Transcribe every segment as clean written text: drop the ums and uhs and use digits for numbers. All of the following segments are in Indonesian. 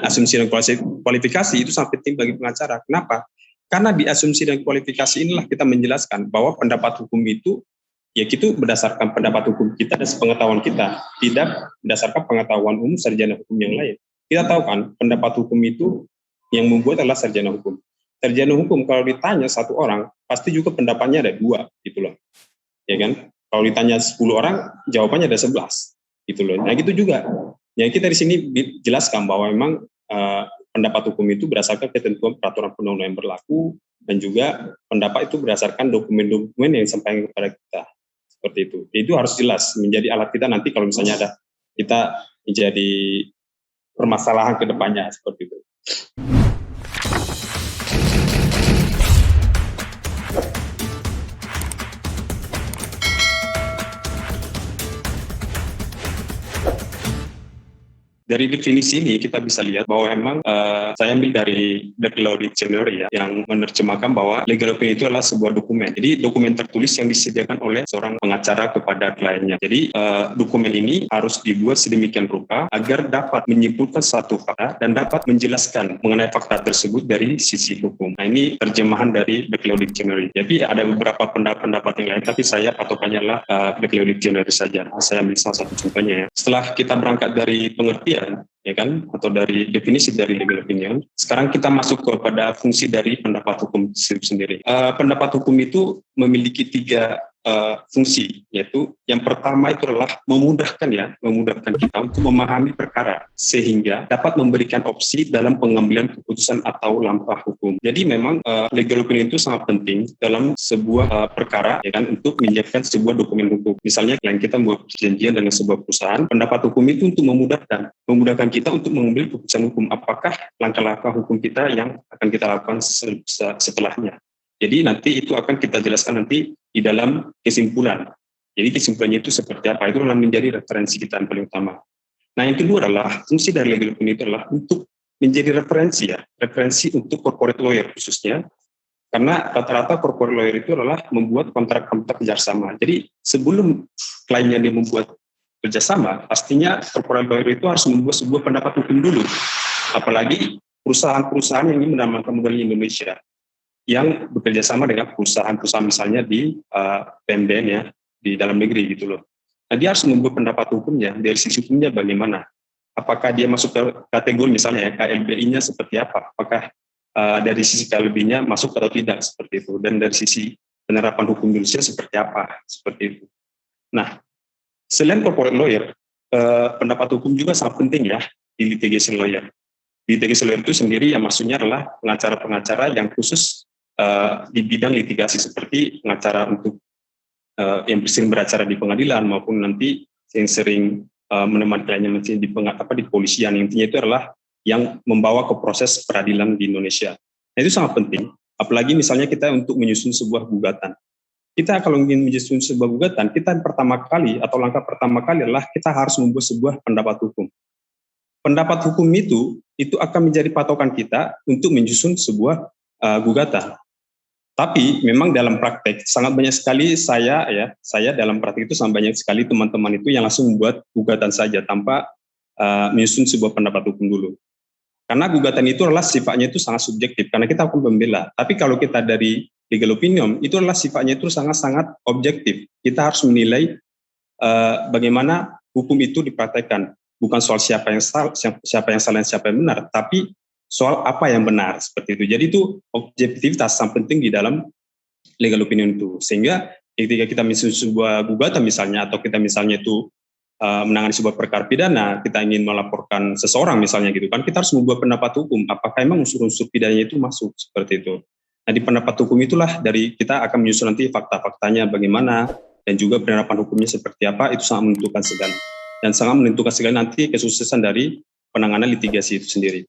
asumsi dan kualifikasi itu sangat penting bagi pengacara. Kenapa? Karena di asumsi dan kualifikasi inilah kita menjelaskan bahwa pendapat hukum itu ya itu berdasarkan pendapat hukum kita dan sepengetahuan kita, tidak berdasarkan pengetahuan umum sarjana hukum yang lain. Kita tahu kan, pendapat hukum itu yang membuat adalah sarjana hukum. Sarjana hukum kalau ditanya satu orang, pasti juga pendapatnya ada 2, gitu loh. Ya kan? Kalau ditanya 10 orang, jawabannya ada 11, gitu loh. Nah, gitu juga. Ya, kita di sini jelaskan bahwa memang pendapat hukum itu berdasarkan ketentuan peraturan perundang-undangan yang berlaku, dan juga pendapat itu berdasarkan dokumen-dokumen yang disampaikan kepada kita. Seperti itu. Itu harus jelas menjadi alat kita nanti kalau misalnya ada kita menjadi permasalahan ke depannya seperti itu. Dari definisi ini kita bisa lihat bahwa memang saya ambil dari The Law Dictionary ya, yang menerjemahkan bahwa legal opinion itu adalah sebuah dokumen. Jadi dokumen tertulis yang disediakan oleh seorang pengacara kepada kliennya. Jadi dokumen ini harus dibuat sedemikian rupa agar dapat menyimpulkan satu fakta dan dapat menjelaskan mengenai fakta tersebut dari sisi hukum. Nah, ini terjemahan dari The Law Dictionary. Jadi ada beberapa pendapat yang lain, tapi saya patokannya adalah The Law Dictionary saja. Saya ambil salah satu contohnya ya. Setelah kita berangkat dari pengertian ya kan, atau dari definisi dari legal opinion, sekarang kita masuk kepada fungsi dari pendapat hukum sendiri. Pendapat hukum itu memiliki 3 fungsi, yaitu yang pertama itu adalah memudahkan kita untuk memahami perkara sehingga dapat memberikan opsi dalam pengambilan keputusan atau langkah hukum. Jadi memang legal opinion itu sangat penting dalam sebuah perkara ya kan, untuk menyiapkan sebuah dokumen hukum. Misalnya klien kita membuat perjanjian dengan sebuah perusahaan, pendapat hukum itu untuk memudahkan kita untuk mengambil keputusan hukum, apakah langkah-langkah hukum kita yang akan kita lakukan setelahnya. Jadi nanti itu akan kita jelaskan nanti di dalam kesimpulan. Jadi kesimpulannya itu seperti apa, itu adalah menjadi referensi kita yang paling utama. Nah, yang kedua adalah fungsi dari legal opinion itu adalah untuk menjadi referensi untuk corporate lawyer khususnya, karena rata-rata corporate lawyer itu adalah membuat kontrak-kontrak kerjasama. Jadi sebelum kliennya dia membuat kerjasama, pastinya corporate lawyer itu harus membuat sebuah pendapat hukum dulu. Apalagi perusahaan-perusahaan yang ingin menambahkan modal Indonesia, yang bekerja sama dengan perusahaan-perusahaan misalnya di PMDN ya, di dalam negeri gitu loh. Nah, dia harus membuat pendapat hukumnya, dari sisi hukumnya bagaimana. Apakah dia masuk ke kategori misalnya ya, KLBI-nya seperti apa, apakah dari sisi KLBI-nya masuk atau tidak, seperti itu. Dan dari sisi penerapan hukum Indonesia seperti apa, seperti itu. Nah, selain corporate lawyer, pendapat hukum juga sangat penting ya di litigation lawyer. Litigation lawyer itu sendiri yang maksudnya adalah pengacara-pengacara yang khusus di bidang litigasi, seperti pengacara untuk yang sering beracara di pengadilan maupun nanti yang sering menemani kliennya di kepolisian. Intinya itu adalah yang membawa ke proses peradilan di Indonesia. Nah, itu sangat penting. Apalagi misalnya kita untuk menyusun sebuah gugatan. Kita kalau ingin menyusun sebuah gugatan, kita pertama kali atau langkah pertama kali adalah kita harus membuat sebuah pendapat hukum. Pendapat hukum itu akan menjadi patokan kita untuk menyusun sebuah gugatan. Tapi memang dalam praktek sangat banyak sekali saya dalam praktek itu sangat banyak sekali teman-teman itu yang langsung membuat gugatan saja tanpa menyusun sebuah pendapat hukum dulu. Karena gugatan itu adalah sifatnya itu sangat subjektif karena kita akan membela. Tapi kalau kita dari legal opinion itu adalah sifatnya itu sangat-sangat objektif. Kita harus menilai bagaimana hukum itu dipraktekkan. Bukan soal siapa yang salah dan siapa yang benar, tapi soal apa yang benar, seperti itu. Jadi itu objektivitas yang penting di dalam legal opinion itu. Sehingga ketika kita menyusun sebuah gugatan misalnya, atau kita misalnya itu menangani sebuah perkara pidana, kita ingin melaporkan seseorang misalnya gitu kan, kita harus membuat pendapat hukum, apakah memang unsur-unsur pidananya itu masuk, seperti itu. Nah, di pendapat hukum itulah dari kita akan menyusun nanti fakta-faktanya bagaimana, dan juga penerapan hukumnya seperti apa, itu sangat menentukan sekali. Dan sangat menentukan sekali nanti kesuksesan dari penanganan litigasi itu sendiri.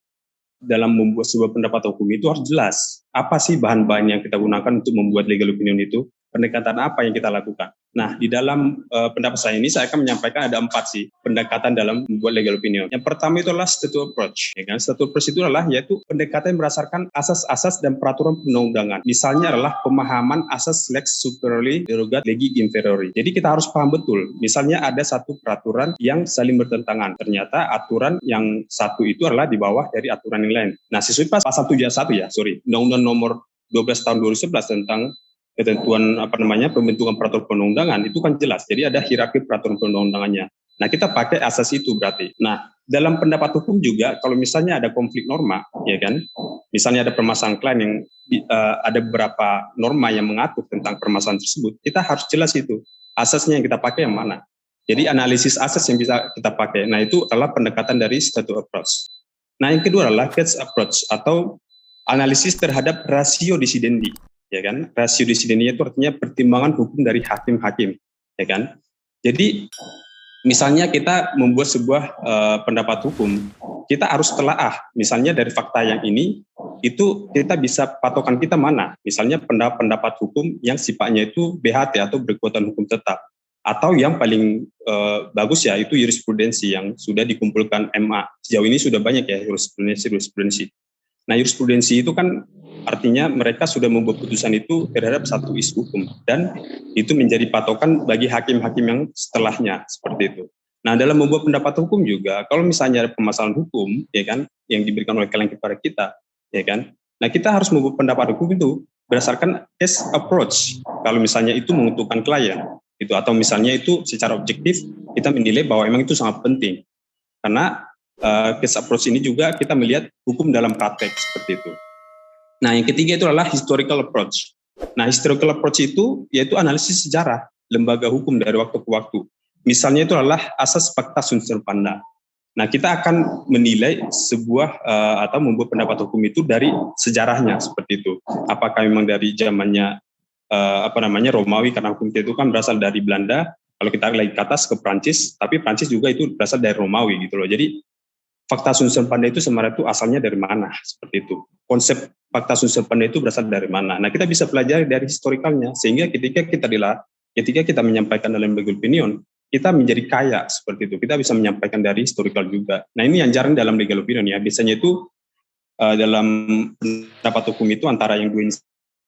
Dalam membuat sebuah pendapat hukum itu harus jelas apa sih bahan-bahan yang kita gunakan untuk membuat legal opinion itu, pendekatan apa yang kita lakukan. Nah, di dalam pendapat saya ini, saya akan menyampaikan ada 4 sih pendekatan dalam membuat legal opinion. Yang pertama itu adalah statutory approach. Ya kan? Statutory approach itu adalah yaitu pendekatan yang berdasarkan asas-asas dan peraturan perundang-undangan. Misalnya adalah pemahaman asas lex superiori derogat legi inferiori. Jadi kita harus paham betul. Misalnya ada satu peraturan yang saling bertentangan. Ternyata aturan yang satu itu adalah di bawah dari aturan yang lain. Nah, sesuai pasal 71 Undang-Undang nomor 12 tahun 2011 tentang ketentuan pembentukan peraturan perundang-undangan itu kan jelas. Jadi ada hierarki peraturan perundang-undangannya. Nah, kita pakai asas itu berarti. Nah, dalam pendapat hukum juga kalau misalnya ada konflik norma, ya kan? Misalnya ada permasalahan klien yang ada beberapa norma yang mengatur tentang permasalahan tersebut, kita harus jelas itu. Asasnya yang kita pakai yang mana. Jadi analisis asas yang bisa kita pakai. Nah, itu adalah pendekatan dari statutory approach. Nah, yang kedua adalah case approach atau analisis terhadap rasio disidendi. Ya kan, rasio disidendi itu artinya pertimbangan hukum dari hakim-hakim, ya kan. Jadi misalnya kita membuat sebuah pendapat hukum, kita harus telaah. Misalnya dari fakta yang ini, itu kita bisa patokan kita mana. Misalnya pendapat hukum yang sifatnya itu BHT atau berkekuatan hukum tetap, atau yang paling bagus ya itu jurisprudensi yang sudah dikumpulkan MA. Sejauh ini sudah banyak ya jurisprudensi. Nah, jurisprudensi itu kan artinya mereka sudah membuat putusan itu terhadap satu isu hukum dan itu menjadi patokan bagi hakim-hakim yang setelahnya seperti itu. Nah, dalam membuat pendapat hukum juga kalau misalnya ada permasalahan hukum ya kan yang diberikan oleh klien kepada kita ya kan. Nah, kita harus membuat pendapat hukum itu berdasarkan case approach. Kalau misalnya itu menguntungkan klien itu atau misalnya itu secara objektif kita menilai bahwa memang itu sangat penting. Karena case approach ini juga kita melihat hukum dalam praktek seperti itu. Nah, yang ketiga itu adalah historical approach. Nah, historical approach itu yaitu analisis sejarah lembaga hukum dari waktu ke waktu. Misalnya itu adalah asas fakta sunt servanda. Nah, kita akan menilai sebuah atau membuat pendapat hukum itu dari sejarahnya seperti itu. Apakah memang dari zamannya Romawi, karena hukum itu kan berasal dari Belanda. Kalau kita lagi ke atas ke Prancis, tapi Prancis juga itu berasal dari Romawi gitu loh. Jadi fakta sunt servanda itu sebenarnya itu asalnya dari mana seperti itu. Konsep fakta sunt servanda itu berasal dari mana. Nah, kita bisa pelajari dari historikalnya sehingga ketika kita menyampaikan dalam legal opinion, kita menjadi kaya seperti itu. Kita bisa menyampaikan dari historikal juga. Nah, ini yang jarang dalam legal opinion ya. Biasanya itu dalam pendapat hukum itu antara yang dua ini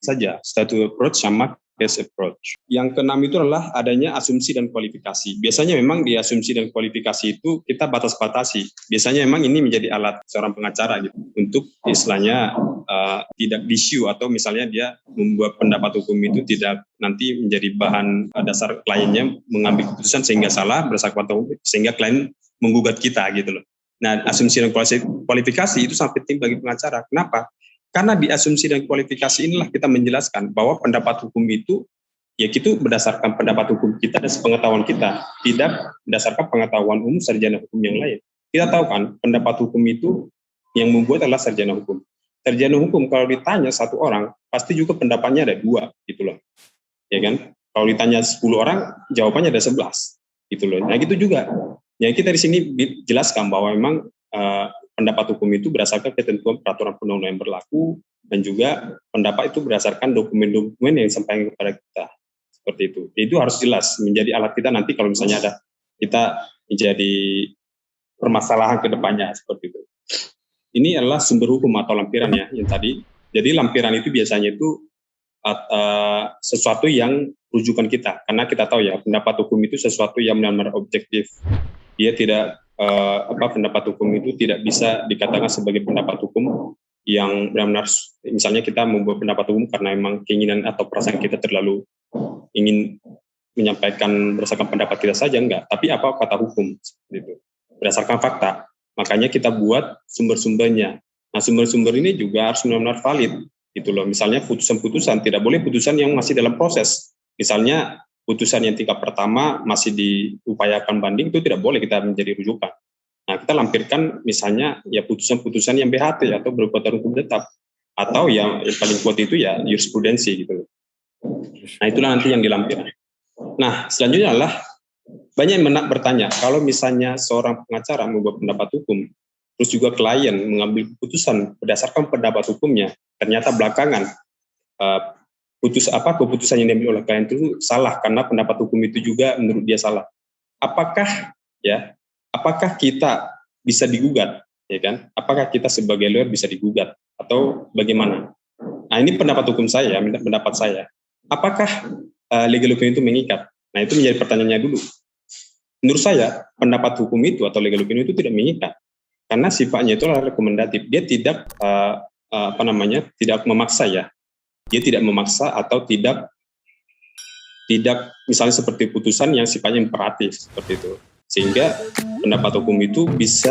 saja, statutory approach sama case approach. Yang keenam itu adalah adanya asumsi dan kualifikasi. Biasanya memang di asumsi dan kualifikasi itu kita batas-batasi. Biasanya memang ini menjadi alat seorang pengacara gitu untuk istilahnya tidak bisu atau misalnya dia membuat pendapat hukum itu tidak nanti menjadi bahan dasar kliennya mengambil keputusan sehingga salah berdasarkan hukum sehingga klien menggugat kita gitu loh. Nah, asumsi dan kualifikasi itu sangat penting bagi pengacara. Kenapa? Karena di asumsi dan kualifikasi inilah kita menjelaskan bahwa pendapat hukum itu ya itu berdasarkan pendapat hukum kita dan sepengetahuan kita, tidak berdasarkan pengetahuan umum sarjana hukum yang lain. Kita tahu kan pendapat hukum itu yang membuat adalah sarjana hukum. Sarjana hukum kalau ditanya satu orang pasti juga pendapatnya ada 2 gitu loh. Ya kan? Kalau ditanya 10 orang jawabannya ada 11 gitu loh. Nah, gitu juga. Ya, kita di sini jelaskan bahwa memang pendapat hukum itu berdasarkan ketentuan peraturan perundang-undangan yang berlaku dan juga pendapat itu berdasarkan dokumen-dokumen yang disampaikan kepada kita seperti itu. Itu harus jelas menjadi alat kita nanti kalau misalnya ada kita menjadi permasalahan ke depannya seperti itu. Ini adalah sumber hukum atau lampiran ya yang tadi. Jadi lampiran itu biasanya itu sesuatu yang rujukan kita karena kita tahu ya pendapat hukum itu sesuatu yang benar-benar objektif. Dia tidak pendapat hukum itu tidak bisa dikatakan sebagai pendapat hukum yang benar-benar misalnya kita membuat pendapat hukum karena memang keinginan atau perasaan kita terlalu ingin menyampaikan berdasarkan pendapat kita saja, enggak, tapi apa kata hukum seperti itu berdasarkan fakta. Makanya kita buat sumber-sumbernya. Nah, sumber-sumber ini juga harus benar-benar valid gitu loh. Misalnya putusan-putusan tidak boleh putusan yang masih dalam proses. Misalnya putusan yang tingkat pertama masih diupayakan banding itu tidak boleh kita menjadi rujukan. Nah, kita lampirkan misalnya ya putusan-putusan yang BHT atau berkekuatan hukum tetap atau yang paling kuat itu ya jurisprudensi gitu. Nah, itulah nanti yang dilampirkan. Nah, selanjutnya adalah banyak yang bertanya kalau misalnya seorang pengacara membuat pendapat hukum terus juga klien mengambil keputusan berdasarkan pendapat hukumnya ternyata belakangan keputusan yang diambil oleh klien itu salah karena pendapat hukum itu juga menurut dia salah. Apakah kita bisa digugat, ya kan? Apakah kita sebagai lawyer bisa digugat atau bagaimana? Nah, ini pendapat hukum saya, pendapat saya. Apakah legal opinion itu mengikat? Nah, itu menjadi pertanyaannya dulu. Menurut saya, pendapat hukum itu atau legal opinion itu tidak mengikat karena sifatnya itu adalah rekomendatif. Dia tidak tidak memaksa ya. Dia tidak memaksa atau tidak misalnya seperti putusan yang sifatnya imperatif seperti itu. Sehingga pendapat hukum itu bisa